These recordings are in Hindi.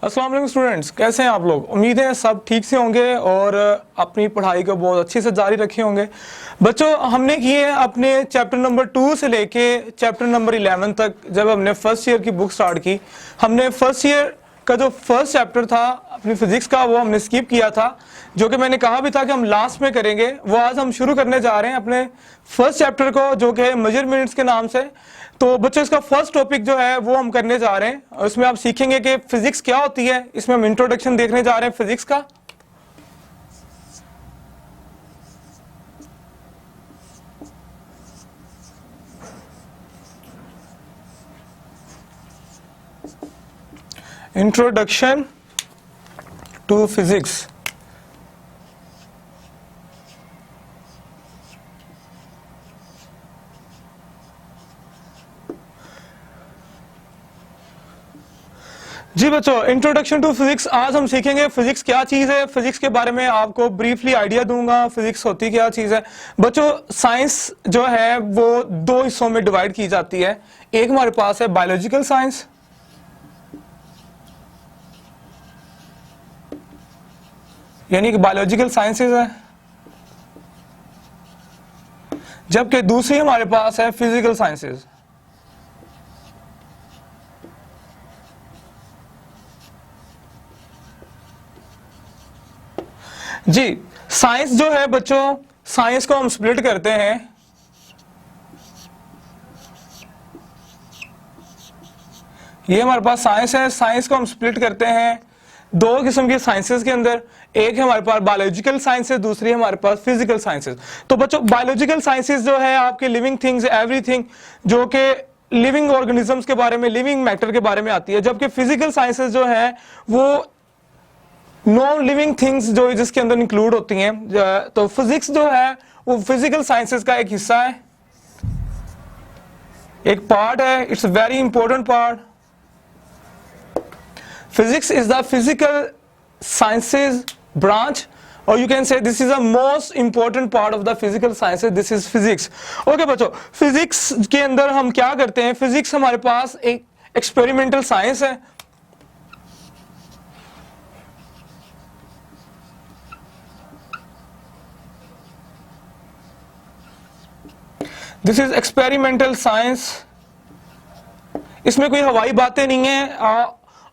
अस्सलाम वालेकुम स्टूडेंट्स, कैसे हैं आप लोग। उम्मीद है सब ठीक से होंगे और अपनी पढ़ाई को बहुत अच्छे से जारी रखे होंगे। बच्चों, हमने किए अपने चैप्टर नंबर 2 से लेके चैप्टर नंबर 11 तक। जब हमने फर्स्ट ईयर की बुक स्टार्ट की, हमने फर्स्ट ईयर का जो फर्स्ट चैप्टर था अपनी फिजिक्स का, वो हमने स्किप किया था, जो कि मैंने कहा भी था कि हम लास्ट में करेंगे। वो आज हम शुरू करने जा रहे हैं अपने फर्स्ट चैप्टर को, जो कि है मेजरमेंट्स के नाम से। तो बच्चों, इसका फर्स्ट टॉपिक जो है वो हम करने जा रहे हैं। इसमें आप सीखेंगे कि फिजिक्स क्या होती है। इसमें हम इंट्रोडक्शन देखने जा रहे हैं फिजिक्स का। Introduction to physics. जी बच्चों, इंट्रोडक्शन टू फिजिक्स आज हम सीखेंगे फिजिक्स क्या चीज है। फिजिक्स के बारे में आपको ब्रीफली आइडिया दूंगा, फिजिक्स होती क्या चीज है। बच्चों, साइंस जो है वो दो हिस्सों में डिवाइड की जाती है। एक हमारे पास है बायोलॉजिकल साइंस, यानी कि बायोलॉजिकल साइंसेज है, जबकि दूसरी हमारे पास है फिजिकल साइंसेज। जी, साइंस जो है बच्चों, साइंस को हम स्प्लिट करते हैं। ये हमारे पास साइंस है। साइंस को हम स्प्लिट करते हैं दो किस्म के साइंसेस के अंदर। एक है हमारे पास बायोलॉजिकल साइंसेस, दूसरी है हमारे पास फिजिकल साइंसेस। तो बच्चों, बायोलॉजिकल साइंसेस जो है आपके लिविंग थिंग्स, एवरीथिंग, जो कि लिविंग ऑर्गेनिजम्स के बारे में, लिविंग मैटर के बारे में आती है। जबकि फिजिकल साइंसेस जो है वो नॉन लिविंग थिंग्स जो जिसके अंदर इंक्लूड होती हैं। तो फिजिक्स जो है वो फिजिकल साइंसेस का एक हिस्सा है, एक पार्ट है। It's very important part. Physics is the physical sciences branch, और you can say this is the most important part of the physical sciences. This is physics. Okay बच्चों, फिजिक्स के अंदर हम क्या करते हैं। फिजिक्स हमारे पास एक एक्सपेरिमेंटल साइंस है। This is experimental science. इसमें कोई हवाई बातें नहीं है।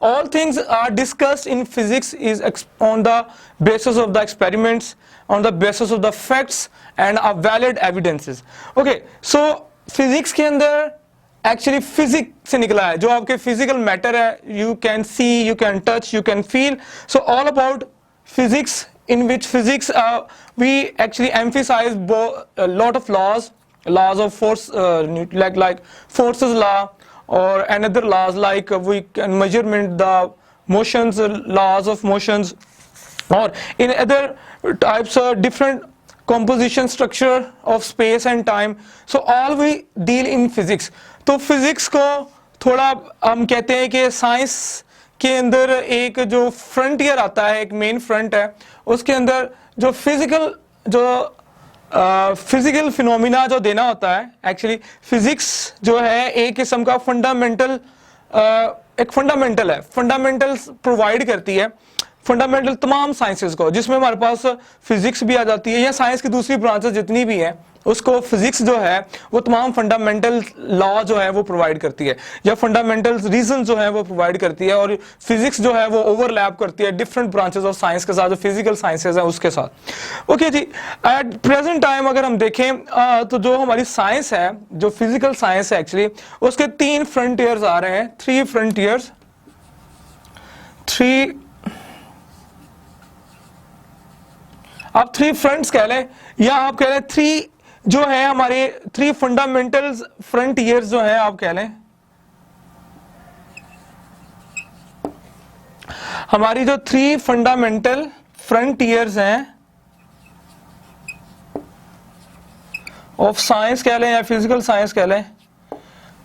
All things are discussed in physics is on the basis of the experiments, on the basis of the facts and are valid evidences. Okay, so physics के अंदर एक्चुअली फिजिक्स से निकला है, जो आपके फिजिकल मैटर है। You can see, you can touch, you can feel. So all about physics, in which physics we actually emphasize a lot of laws of force, like forces law, or another laws like we can measurement the motions, laws of motions, or in other types of different composition structure of space and time. So all we deal in physics. तो physics को थोड़ा हम कहते हैं कि साइंस के अंदर एक जो फ्रंटियर आता है, एक मेन फ्रंट है, उसके अंदर जो फिजिकल फिनोमिना जो देना होता है। एक्चुअली फिजिक्स जो है एक किस्म का फंडामेंटल, एक फंडामेंटल है, फंडामेंटल्स प्रोवाइड करती है फंडामेंटल तमाम साइंसेस को, जिसमें हमारे पास फिजिक्स भी आ जाती है, या साइंस की दूसरी ब्रांचेस जितनी भी हैं उसको फिजिक्स जो है वो तमाम फंडामेंटल लॉ जो है वो प्रोवाइड करती है, या फंडामेंटल रीजन जो है वो प्रोवाइड करती है। और फिजिक्स जो है वो ओवरलैप करती है डिफरेंट ब्रांचेस ऑफ साइंस के साथ, जो फिजिकल साइंसेज है उसके साथ। ओके जी, एट प्रेजेंट टाइम अगर हम देखें तो जो हमारी साइंस है, जो फिजिकल साइंस है एक्चुअली, उसके 3 फ्रंटियर्स आ रहे हैं, 3 फ्रंटियर्स, 3 आप 3 फ्रंट्स कह लें, या आप कह लें 3 जो है हमारे 3 फंडामेंटल फ्रंटियर्स जो है आप कह लें। हमारी जो 3 फंडामेंटल फ्रंटियर्स हैं ऑफ साइंस कह लें या फिजिकल साइंस कह लें,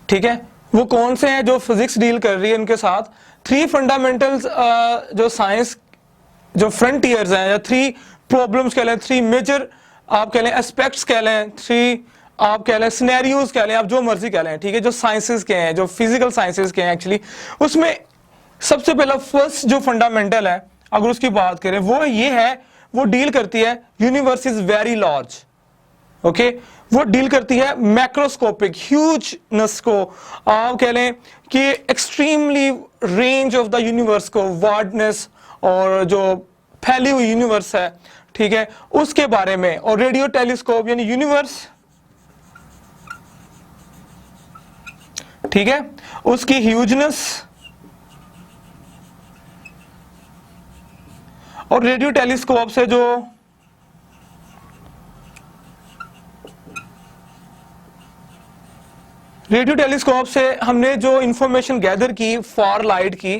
ठीक है, वो कौन से हैं जो फिजिक्स डील कर रही है उनके साथ। 3 फंडामेंटल्स जो साइंस जो फ्रंटियर्स हैं, या 3 प्रॉब्लम्स कह लें, 3 मेजर आप कह लें एस्पेक्ट्स कह लें, 3 आप कह लें सिनेरियोज कह लें, आप जो मर्जी कह लें, ठीक है, जो साइंसेस के हैं, जो फिजिकल साइंसेस के हैं एक्चुअली, उसमें सबसे पहला फर्स्ट जो फंडामेंटल है अगर उसकी बात करें वो ये है, वो डील करती है universe is very large. Okay, वो डील करती है मैक्रोस्कोपिक ह्यूजनेस को, आप कह लें कि extremely range of the universe को, वार्डनेस और जो फैली हुई यूनिवर्स है, ठीक है, उसके बारे में। और रेडियो टेलीस्कोप यानी यूनिवर्स, ठीक है, उसकी ह्यूजनेस और रेडियो टेलीस्कोप से जो हमने जो इंफॉर्मेशन गैदर की फार लाइट की,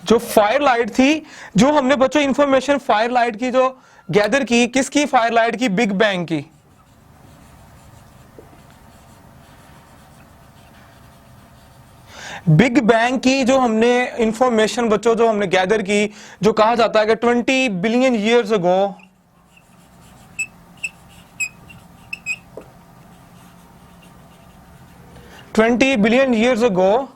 जो फायर लाइट थी, जो हमने बच्चों इंफॉर्मेशन फायर लाइट की जो गैदर की, किसकी फायर लाइट की? बिग बैंग की। बिग बैंग की जो हमने इंफॉर्मेशन बच्चों जो हमने गैदर की, जो कहा जाता है कि 20 billion years ago, 20 billion years ago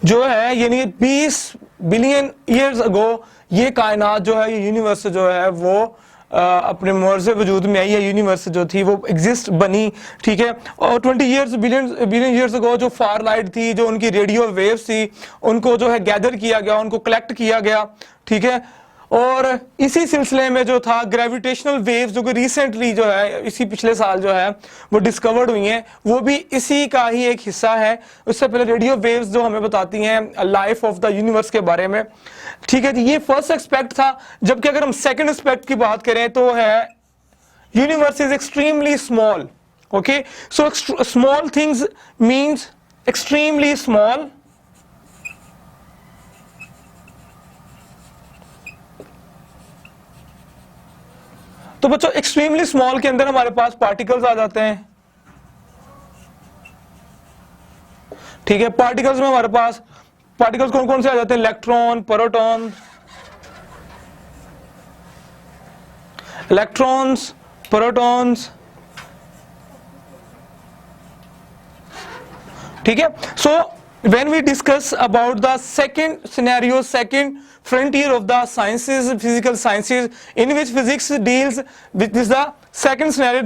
जो है, यानी 20 बिलियन ईयर्स अगो ये कायनात जो है, ये यूनिवर्स जो है वो अपने मर्ज़ वजूद में आई है। यूनिवर्स जो थी वो एग्जिस्ट बनी, ठीक है। और 20 ईयर्स बिलियन ईयर्स अगो जो फार लाइट थी, जो उनकी रेडियो वेव्स थी, उनको जो है गैदर किया गया, उनको कलेक्ट किया गया, ठीक है। और इसी सिलसिले में जो था ग्रेविटेशनल वेव्स जो कि रिसेंटली जो है इसी पिछले साल जो है वो डिस्कवर्ड हुई हैं, वो भी इसी का ही एक हिस्सा है। उससे पहले रेडियो वेव्स जो हमें बताती हैं लाइफ ऑफ द यूनिवर्स के बारे में, ठीक है जी। ये फर्स्ट एस्पेक्ट था। जबकि अगर हम सेकंड एस्पेक्ट की बात करें तो है universe is extremely small. Okay, so small things means extremely small. तो बच्चों एक्सट्रीमली स्मॉल के अंदर हमारे पास पार्टिकल्स आ जाते हैं, ठीक है। पार्टिकल्स में हमारे पास पार्टिकल्स कौन कौन से आ जाते हैं? इलेक्ट्रॉन, प्रोटॉन, इलेक्ट्रॉन्स, प्रोटॉन्स, ठीक है। सो when we discuss about the second scenario, second frontier of the sciences, physical sciences, in which physics deals with this, the second scenario,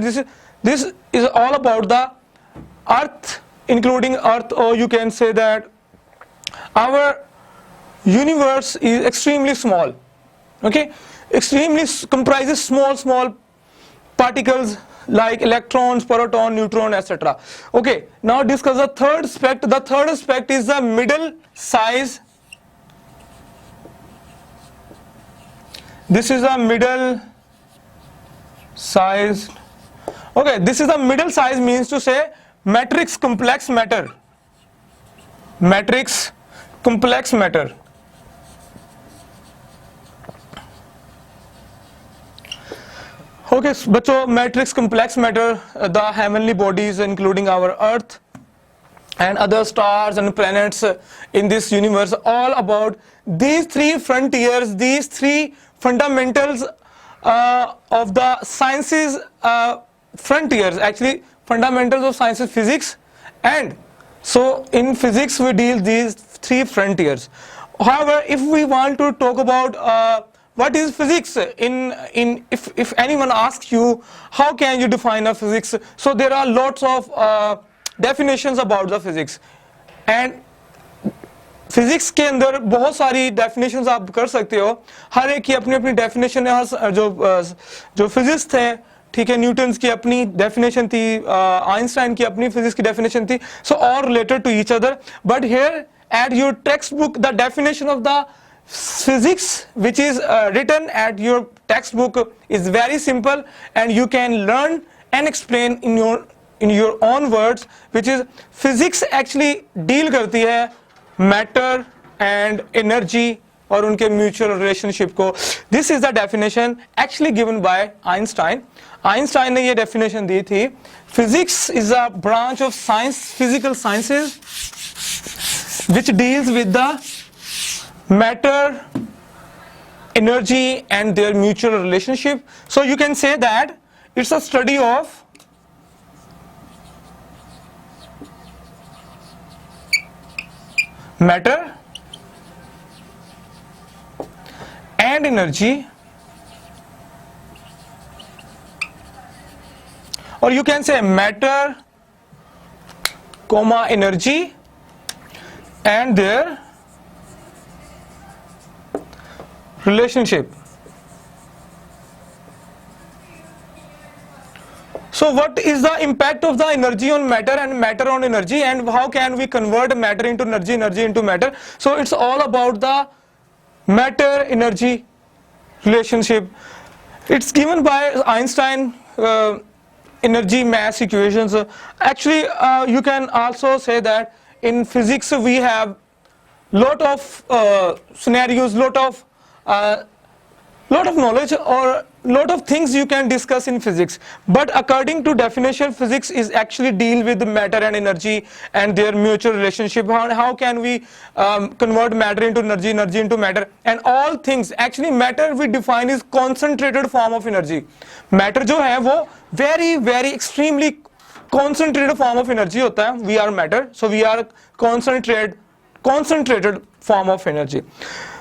this is all about the earth, including earth, or you can say that our universe is extremely small. Okay, extremely comprises small particles like electrons, proton, neutron, etc. Okay, now discuss the third aspect. The third aspect is the middle size. This is the middle size. Okay, this is the middle size means to say matrix complex matter. Matrix complex matter. Okay, बच्चों, matrix complex matter, the heavenly bodies including our earth and other stars and planets in this universe, all about these three frontiers, these three fundamentals of the sciences, frontiers, actually fundamentals of sciences, physics. And so in physics we deal these three frontiers. However, if we want to talk about what is physics, if anyone asks you how can you define a physics, so there are lots of definitions about the physics, and physics के अंदर बहुत सारी डेफिनेशंस आप कर सकते हो। हर एक की अपनी अपनी डेफिनेशन है। हर जो फिजिक्स थे, ठीक है, न्यूटन्स की अपनी डेफिनेशन थी, आइंस्टाइन की अपनी फिजिक्स की डेफिनेशन थी, so all related to each other. But here at your textbook the definition of the physics which is written at your textbook is very simple, and you can learn and explain in your own words, which is physics actually deal करती है matter and energy और उनके mutual relationship को। This is the definition actually given by Einstein. Einstein ने ये definition दी थी, physics is a branch of science, physical sciences, which deals with the matter, energy and their mutual relationship. So you can say that it's a study of matter and energy, or you can say matter comma energy and their relationship. So what is the impact of the energy on matter and matter on energy, and how can we convert matter into energy, energy into matter? So it's all about the matter energy relationship. It's given by Einstein energy mass equations. Actually you can also say that in physics we have lot of scenarios, lot of knowledge, or lot of things you can discuss in physics, but according to definition, physics is actually deal with matter and energy and their mutual relationship. How can we convert matter into energy, energy into matter, and all things. Actually matter we define is concentrated form of energy. Matter जो है वो very very extremely concentrated form of energy होता है. We are matter, so we are concentrated form of energy.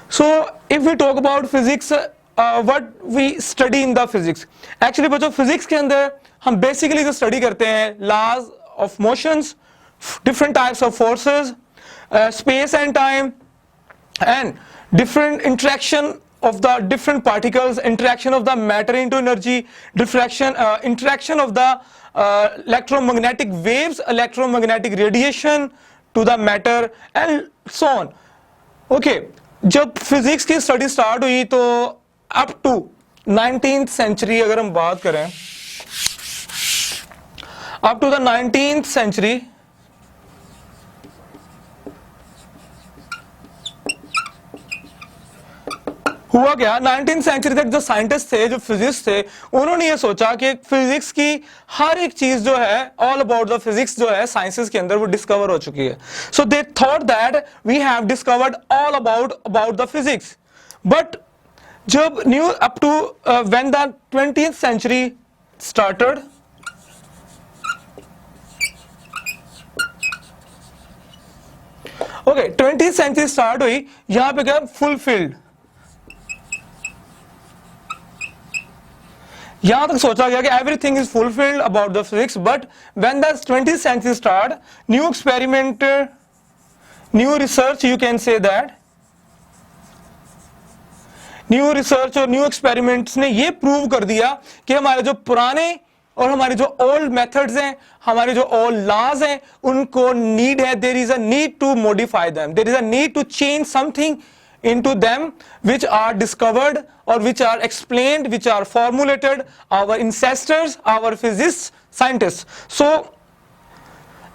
So if we talk about physics, what we study in the physics, actually बच्चों physics के अंदर हम basically जो study करते हैं laws of motions, different types of forces, space and time, and different interaction of the different particles, interaction of the matter into energy, interaction of the electromagnetic waves, electromagnetic radiation to the matter, and so on. Okay, जब फिजिक्स की स्टडी स्टार्ट हुई तो अप टू 19th सेंचुरी अगर हम बात करें, up to the 19th century हुआ क्या, 19th सेंचुरी तक जो साइंटिस्ट थे, जो फिजिक्स थे, उन्होंने ये सोचा कि फिजिक्स की हर एक चीज जो है, ऑल अबाउट द फिजिक्स जो है साइंसेस के अंदर वो डिस्कवर हो चुकी है. So they thought that we have discovered all about the physics. But जब new up to when the 20th century started, okay 20th century start हुई, यहां पे क्या फुलफिल्ड, यहां तक सोचा गया कि everything is fulfilled about the physics. But when the 20th century start, new experiment, new research, you can say that new research और न्यू एक्सपेरिमेंट्स ने ये प्रूव कर दिया कि हमारे जो पुराने और हमारे जो ओल्ड मेथड्स हैं, हमारे जो ओल्ड लॉज हैं, उनको नीड है, there is a need to modify them, there is a need to change something into them which are discovered or which are explained, which are formulated our ancestors, our physicists, scientists. So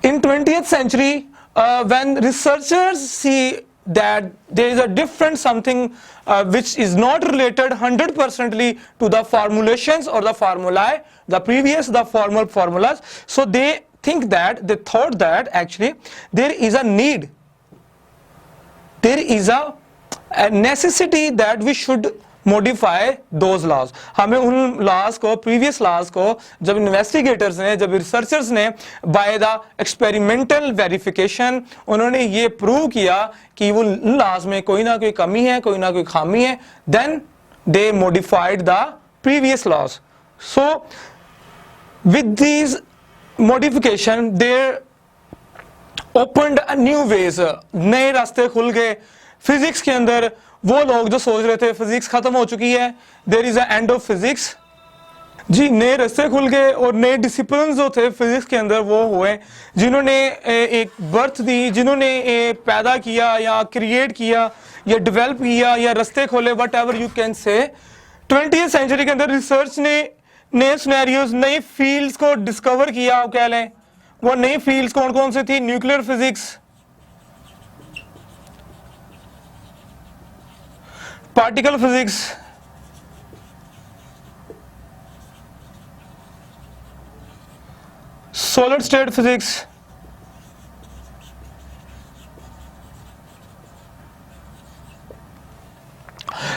in 20th century when researchers see that there is a different something which is not related 100%ly to the formulations or the formulae, the previous, the formal formulas, so they thought that actually there is a need, there is a necessity that we should modify those laws. हमें उन laws को, previous laws को जब investigators ने, जब researchers ने by the experimental verification उन्होंने ये prove किया कि वो laws में कोई ना कोई कमी है, कोई ना कोई खामी है, then they modified the previous laws. So with these modification they opened a new ways, नए रास्ते खुल गए फिजिक्स के अंदर. वो लोग जो सोच रहे थे फिजिक्स खत्म हो चुकी है, there is a end of physics, जी नए रास्ते खुल गए और नए डिसिप्लिन जो थे फिजिक्स के अंदर वो हुए, जिन्होंने एक बर्थ दी, जिन्होंने पैदा किया या क्रिएट किया या डेवलप किया या रास्ते खोले, वट एवर यू कैन से. 20th सेंचुरी के अंदर रिसर्च ने नए सिनेरियोज, नई फील्ड्स को डिस्कवर किया, कह लें. वो नई फील्ड्स कौन कौन सी थी? Nuclear physics, particle physics, solid state physics,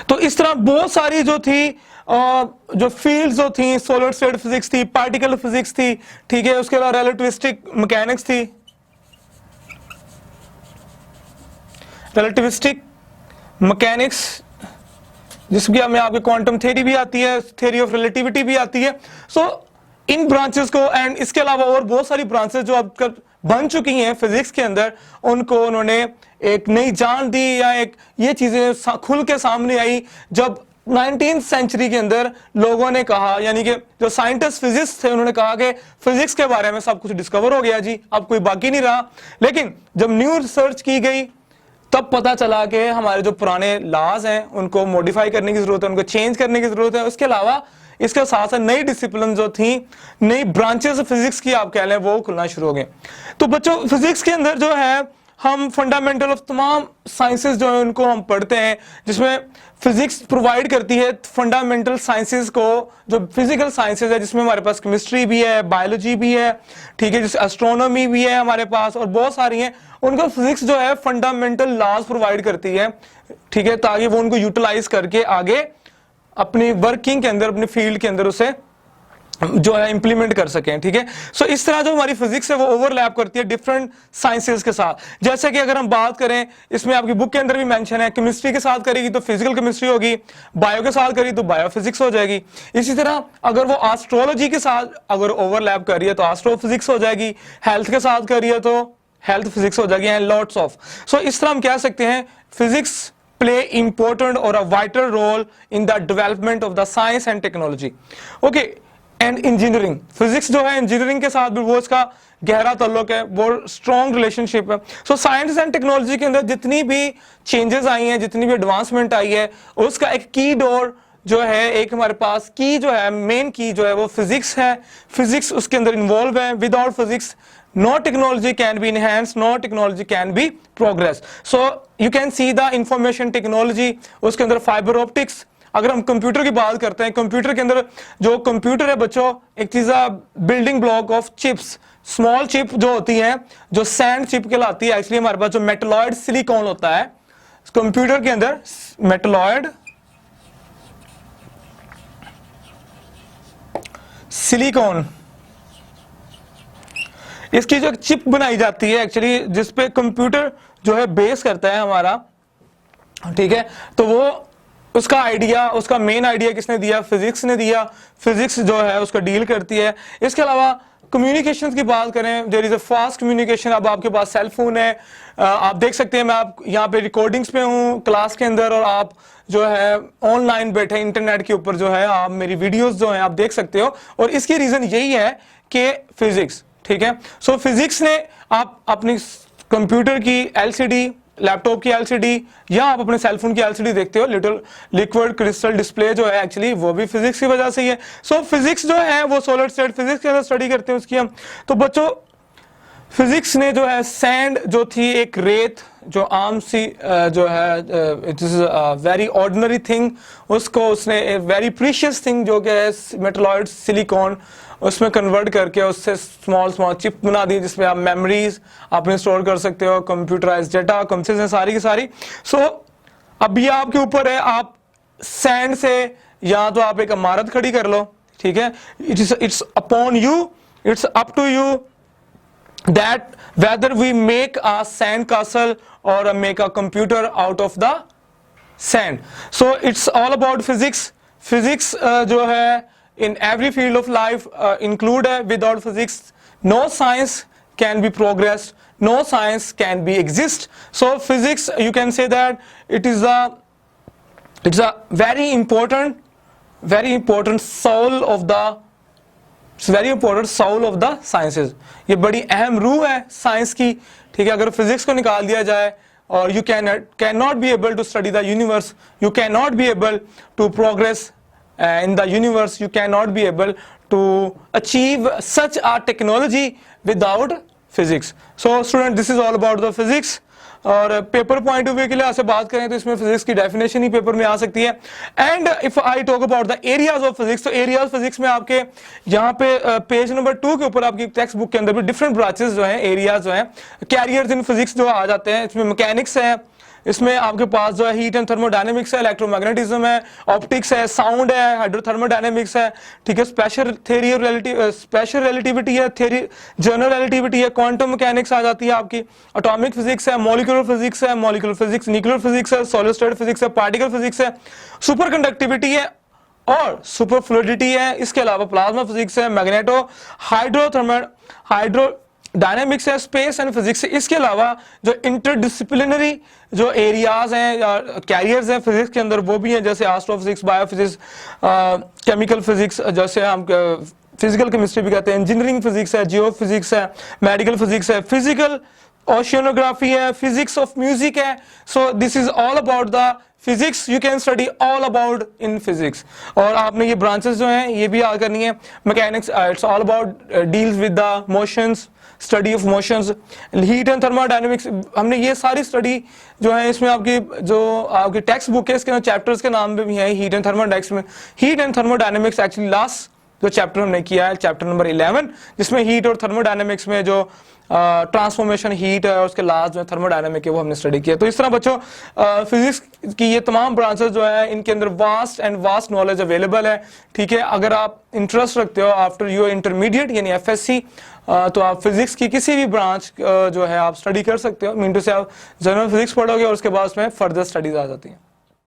तो इस तरह बहुत सारी जो थी जो फील्ड्स जो थी, सॉलिड स्टेट फिजिक्स थी, पार्टिकल फिजिक्स थी, ठीक है, उसके अलावा रिलेटिविस्टिक मैकेनिक्स थी. रिलेटिविस्टिक मैकेनिक्स, जिसकी में आपकी क्वांटम थ्योरी भी आती है, थ्योरी ऑफ रिलेटिविटी भी आती है। सो इन ब्रांचेस को एंड इसके अलावा और बहुत सारी ब्रांचेस जो अब बन चुकी हैं फिजिक्स के अंदर, उनको उन्होंने एक नई जान दी, या एक ये चीजें खुल के सामने आई जब 19th सेंचुरी के अंदर लोगों ने कहा, यानी कि जो साइंटिस्ट फिजिक्स थे उन्होंने कहा कि फिजिक्स के बारे में सब कुछ डिस्कवर हो गया जी, अब कोई बाकी नहीं रहा। लेकिन जब न्यू रिसर्च की गई तब पता चला कि हमारे जो पुराने लॉज हैं उनको मॉडिफाई करने की जरूरत है, उनको चेंज करने की जरूरत है। उसके अलावा इसके साथ साथ नई डिसिप्लिन जो थी, नई ब्रांचेस फिजिक्स की आप कह लें, वो खुलना शुरू हो गए। तो बच्चों फिजिक्स के अंदर जो है हम फंडामेंटल ऑफ तमाम साइंसेस जो है उनको हम पढ़ते हैं, जिसमें फिजिक्स प्रोवाइड करती है फंडामेंटल साइंसेस को, जो फिजिकल साइंसेस है, जिसमें हमारे पास केमिस्ट्री भी है, बायोलॉजी भी है, ठीक है, जैसे एस्ट्रोनॉमी भी है हमारे पास, और बहुत सारी हैं। उनको फिजिक्स जो है फंडामेंटल लॉज प्रोवाइड करती है, ठीक है, ताकि वो उनको यूटिलाइज करके आगे अपनी वर्किंग के अंदर, अपनी फील्ड के अंदर उसे जो है इंप्लीमेंट कर सकें, ठीक है। सो इस तरह जो हमारी फिजिक्स है वो ओवरलैप करती है डिफरेंट साइंसेस के साथ। जैसे कि अगर हम बात करें, इसमें आपकी बुक के अंदर भी मेंशन है, केमिस्ट्री के साथ करेगी तो फिजिकल केमिस्ट्री होगी, बायो के साथ करेगी तो बायोफिजिक्स हो जाएगी। इसी तरह अगर वो एस्ट्रोलॉजी के साथ अगर ओवरलैप कर रही है तो एस्ट्रोफिजिक्स हो जाएगी, हेल्थ के साथ कर रही है तो हेल्थ फिजिक्स हो जाएगी, एंड लॉट्स ऑफ। सो इस तरह हम कह सकते हैं physics play important or a vital role in the development of the science and technology. Okay, and engineering, physics जो है engineering के साथ भी वो इसका गहरा ताल्लुक है, वो strong relationship है। So science and technology के अंदर जितनी भी changes आई हैं, जितनी भी advancement आई है, उसका एक key door जो है, एक हमारे पास की जो है, मेन की जो है वो फिजिक्स है। फिजिक्स उसके अंदर इन्वॉल्व है। Without physics no technology can be enhanced, no technology can be progress. So you can see the information technology, उसके अंदर फाइबर ऑप्टिक्स। अगर हम कंप्यूटर की बात करते हैं, कंप्यूटर के अंदर जो कंप्यूटर है बच्चों, एक चीज है building block of chips, small chip जो होती है, जो सैंड चिप कहलाती है। एक्चुअली हमारे पास जो मेटलॉइड सिलिकॉन होता है कंप्यूटर के अंदर, मेटलॉइड सिलिकॉन, इसकी जो चिप बनाई जाती है एक्चुअली, जिसपे कंप्यूटर जो है बेस करता है हमारा, ठीक है। तो वो उसका आइडिया, उसका मेन आइडिया किसने दिया? फिजिक्स ने दिया। फिजिक्स जो है उसका डील करती है। इसके अलावा कम्युनिकेशन की बात करें, there is a fast communication. अब आपके पास सेल फोन है, आप देख सकते हैं, मैं आप यहाँ पे रिकॉर्डिंग्स पे हूँ क्लास के अंदर, और आप जो है ऑनलाइन बैठे इंटरनेट के ऊपर जो है आप मेरी वीडियोस जो है आप देख सकते हो। और इसकी रीजन यही है कि फिजिक्स, ठीक है। सो फिजिक्स ने, आप अपनी कंप्यूटर की एलसीडी, लैपटॉप की एलसीडी, या आप अपने सेलफोन की एलसीडी देखते हो, लिटिल लिक्विड क्रिस्टल डिस्प्ले जो है एक्चुअली वो भी फिजिक्स की वजह से ही है। सो फिजिक्स जो है वो सॉलिड स्टेट फिजिक्स के अंदर स्टडी करते हैं उसकी हम। तो बच्चों फिजिक्स ने जो है सैंड जो थी, एक रेत जो आम सी जो है, it is very ordinary thing, उसको उसने वेरी प्रीशियस थिंग जो कि है मेटलॉइड सिलिकॉन, उसमें कन्वर्ट करके उससे स्मॉल स्मॉल चिप बना दी, जिसमें आप मेमोरीज आपने स्टोर कर सकते हो, कंप्यूटराइज डेटा, कंप्यूटर सारी की सारी। सो अब ये आपके ऊपर है, आप सैंड से या तो आप एक इमारत खड़ी कर लो, ठीक है। It's upon you, it's up to you that whether we make a sand castle or make a computer out of the sand. So it's all about physics. Physics जो है in every field of life include है. Without physics no science can be progressed, no science can be exist. So physics, you can say that it's a very important soul of the, it's very important soul of the sciences. ये बड़ी अहम रूह है साइंस की, ठीक है। अगर फिजिक्स को निकाल दिया जाए, और you can not be able to study the universe, you can not be able to progress in the universe, you can not be able to achieve such a technology without physics. So student, this is all about the physics. और पेपर पॉइंट ऑफ व्यू के लिए ऐसे बात करें तो इसमें फिजिक्स की डेफिनेशन ही पेपर में आ सकती है। And if I talk about the areas of physics, तो एरियाज फिजिक्स में आपके यहाँ पे पेज नंबर 2 के ऊपर आपकी टेक्स्ट बुक के अंदर भी डिफरेंट ब्रांचेस जो हैं, एरियाज जो हैं, कैरियर्स इन फिजिक्स जो आ जाते हैं। इसमें मैकेनिक्स है, इसमें आपके पास जो है हीट एंड थर्मोडायनेमिक्स है, इलेक्ट्रोमैग्नेटिज्म है, ऑप्टिक्स है, साउंड है, हाइड्रोथर्मोडायनेमिक्स है, ठीक है, special theory of special relativity है, थ्योरी जनरल रिलेटिविटी है, क्वांटम मैकेनिक्स आ जाती है आपकी, एटॉमिक फिजिक्स है, मॉलिक्यूलर फिजिक्स है, मॉलिक्यूलर फिजिक्स, न्यूक्लियर फिजिक्स है, सॉलिड स्टेट फिजिक्स है, पार्टिकल फिजिक्स है, सुपर कंडक्टिविटी है और सुपर फ्लूइडिटी है। इसके अलावा प्लाज्मा फिजिक्स है, मैग्नेटो हाइड्रो डायनेमिक्स है, स्पेस एंड फिजिक्स है। इसके अलावा जो इंटरडिसिप्लिनरी जो एरियाज हैं या कैरियर्स हैं फिजिक्स के अंदर वो भी हैं, जैसे एस्ट्रोफिजिक्स, बायोफिजिक्स, केमिकल फिजिक्स, जैसे हम फिजिकल केमिस्ट्री भी कहते हैं, इंजीनियरिंग फिजिक्स है, जियो फिजिक्स है, मेडिकल फिजिक्स है, फिजिकल ओशियनोग्राफी है, फिजिक्स ऑफ म्यूजिक है। So this is all about the physics, you can study all about in physics. और आपने ये ब्रांचेस जो हैं ये भी याद करनी है। Mechanics, it's all about deals with the motions, study of motions. Heat and thermodynamics, हमने ये सारी स्टडी जो है इसमें आपकी टेक्स्ट बुक है, इसके चैप्टर्स के नाम भी हैं हीट एंड थर्मोडायनेमिक्स में। Heat and thermodynamics actually last जो चैप्टर हमने किया है चैप्टर नंबर 11, जिसमें हीट और थर्मोडायनेमिक्स में जो ट्रांसफॉर्मेशन हीट है और उसके लास्ट में थर्मोडायनेमिक है वो हमने स्टडी किया। तो इस तरह बच्चों फिजिक्स की ये तमाम ब्रांचेस जो है इनके अंदर वास्ट नॉलेज अवेलेबल है, ठीक है। अगर आप इंटरेस्ट रखते हो आफ्टर योर इंटरमीडिएट यानी FSC, तो आप फिजिक्स की किसी भी ब्रांच जो है आप स्टडी कर सकते हो। मीन टू से आप जनरल फिजिक्स पढ़ोगे और उसके बाद उसमें फर्दर स्टडीज आ जाती हैं।